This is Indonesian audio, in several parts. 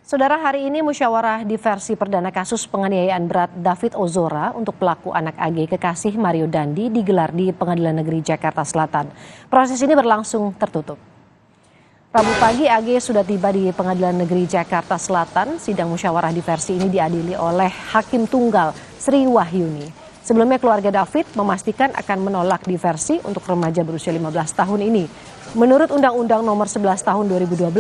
Saudara, hari ini musyawarah diversi perdana kasus penganiayaan berat David Ozora untuk pelaku anak AG kekasih Mario Dandi digelar di Pengadilan Negeri Jakarta Selatan. Proses ini berlangsung tertutup. Rabu pagi AG sudah tiba di Pengadilan Negeri Jakarta Selatan. Sidang musyawarah diversi ini diadili oleh Hakim Tunggal Sri Wahyuni. Sebelumnya keluarga David memastikan akan menolak diversi untuk remaja berusia 15 tahun ini. Menurut Undang-Undang Nomor 11 Tahun 2012,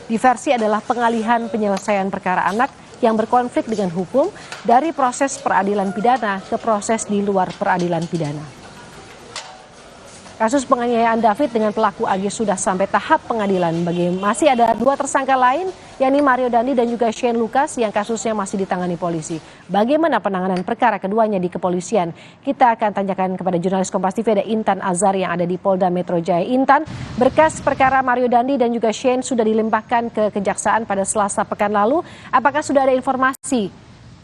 diversi adalah pengalihan penyelesaian perkara anak yang berkonflik dengan hukum dari proses peradilan pidana ke proses di luar peradilan pidana. Kasus penganiayaan David dengan pelaku AG sudah sampai tahap pengadilan. Masih ada dua tersangka lain, yakni Mario Dandi dan juga Shane Lucas yang kasusnya masih ditangani polisi. Bagaimana penanganan perkara keduanya di kepolisian? Kita akan tanyakan kepada jurnalis Kompas TV ada Intan Azhar yang ada di Polda Metro Jaya. Intan, berkas perkara Mario Dandi dan juga Shane sudah dilimpahkan ke Kejaksaan pada Selasa pekan lalu. Apakah sudah ada informasi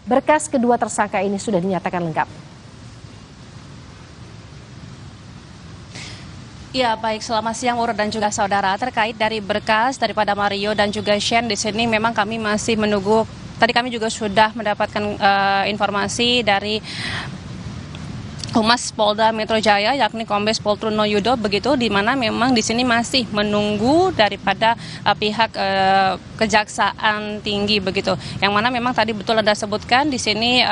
berkas kedua tersangka ini sudah dinyatakan lengkap? Ya, baik, selamat siang Ur dan juga saudara. Terkait dari berkas daripada Mario dan juga Shane di sini memang kami masih menunggu. Tadi kami juga sudah mendapatkan informasi dari Humas Polda Metro Jaya yakni Kombes Pol Truno Yudo, begitu, di mana memang di sini masih menunggu daripada pihak Kejaksaan Tinggi, begitu. Yang mana memang tadi betul Anda sebutkan di sini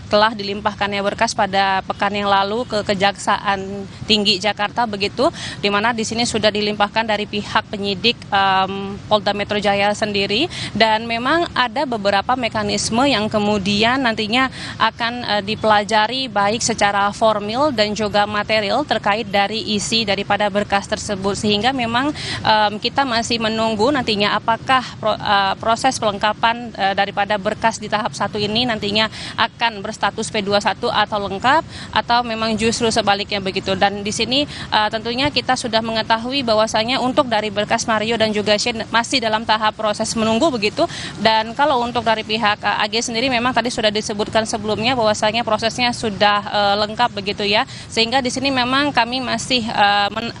telah dilimpahkannya berkas pada pekan yang lalu ke Kejaksaan Tinggi Jakarta, begitu, di mana di sini sudah dilimpahkan dari pihak penyidik Polda Metro Jaya sendiri, dan memang ada beberapa mekanisme yang kemudian nantinya akan dipelajari baik secara formil dan juga material terkait dari isi daripada berkas tersebut, sehingga memang kita masih menunggu nantinya apakah proses pelengkapan daripada berkas di tahap 1 ini nantinya akan berstatus P21 atau lengkap atau memang justru sebaliknya, begitu. Dan di sini tentunya kita sudah mengetahui bahwasanya untuk dari berkas Mario dan juga Shane masih dalam tahap proses menunggu, begitu. Dan kalau untuk dari pihak AG sendiri memang tadi sudah disebutkan sebelumnya bahwasanya prosesnya sudah lengkap, begitu ya, sehingga di sini memang kami masih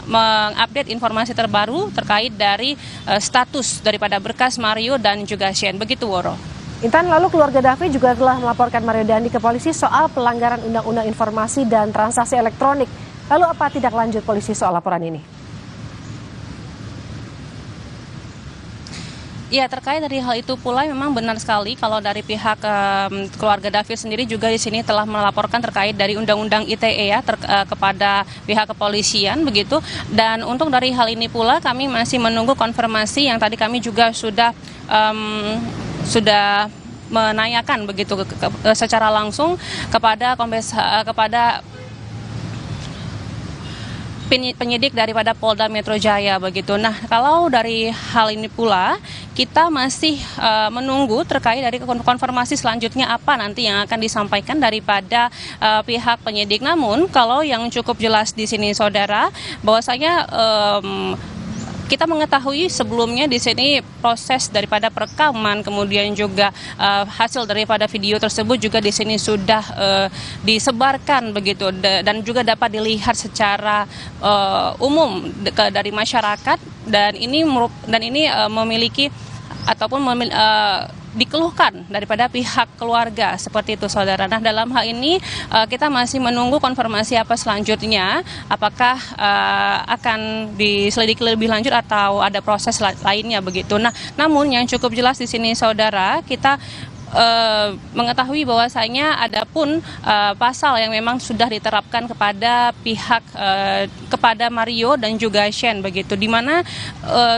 mengupdate informasi terbaru terkait dari status daripada berkas Mario dan juga Shane, begitu Woro. Intan, lalu keluarga David juga telah melaporkan Mario Dandi ke polisi soal pelanggaran Undang-Undang Informasi dan Transaksi Elektronik. Lalu apa tindak lanjut polisi soal laporan ini? Ya, terkait dari hal itu pula memang benar sekali kalau dari pihak keluarga David sendiri juga di sini telah melaporkan terkait dari Undang-Undang ITE ya kepada pihak kepolisian, begitu. Dan untuk dari hal ini pula kami masih menunggu konfirmasi yang tadi kami juga sudah menanyakan, begitu, secara langsung kepada penyidik daripada Polda Metro Jaya, begitu. Nah, kalau dari hal ini pula kita masih menunggu terkait dari konfirmasi selanjutnya apa nanti yang akan disampaikan daripada pihak penyidik. Namun kalau yang cukup jelas di sini saudara, bahwasanya kita mengetahui sebelumnya di sini proses daripada perekaman kemudian juga hasil daripada video tersebut juga di sini sudah disebarkan, begitu, dan juga dapat dilihat secara umum dari masyarakat, dan ini memiliki ataupun dikeluhkan daripada pihak keluarga, seperti itu saudara. Nah, dalam hal ini kita masih menunggu konfirmasi apa selanjutnya, apakah akan diselidiki lebih lanjut atau ada proses lainnya, begitu. Nah, namun yang cukup jelas di sini saudara, kita mengetahui bahwasanya adapun pasal yang memang sudah diterapkan kepada pihak kepada Mario dan juga Shane, begitu, di mana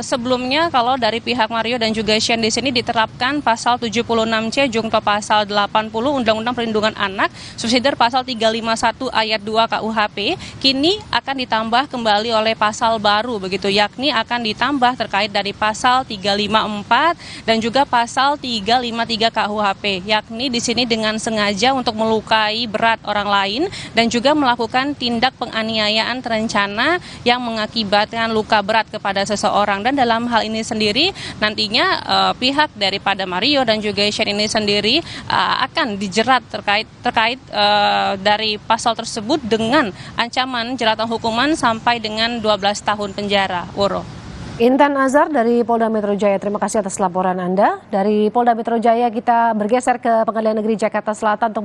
sebelumnya kalau dari pihak Mario dan juga Shane di sini diterapkan pasal 76C jungto pasal 80 Undang-Undang Perlindungan Anak subsidiar pasal 351 ayat 2 KUHP, kini akan ditambah kembali oleh pasal baru, begitu, yakni akan ditambah terkait dari pasal 354 dan juga pasal 353 KUHP, yakni di sini dengan sengaja untuk melukai berat orang lain dan juga melakukan tindak penganiayaan terencana yang mengakibatkan luka berat kepada seseorang. Dan dalam hal ini sendiri nantinya pihak daripada Mario dan juga Shane ini sendiri akan dijerat terkait dari pasal tersebut dengan ancaman jeratan hukuman sampai dengan 12 tahun penjara. Woro. Intan Azhar dari Polda Metro Jaya, terima kasih atas laporan Anda. Dari Polda Metro Jaya kita bergeser ke Pengadilan Negeri Jakarta Selatan untuk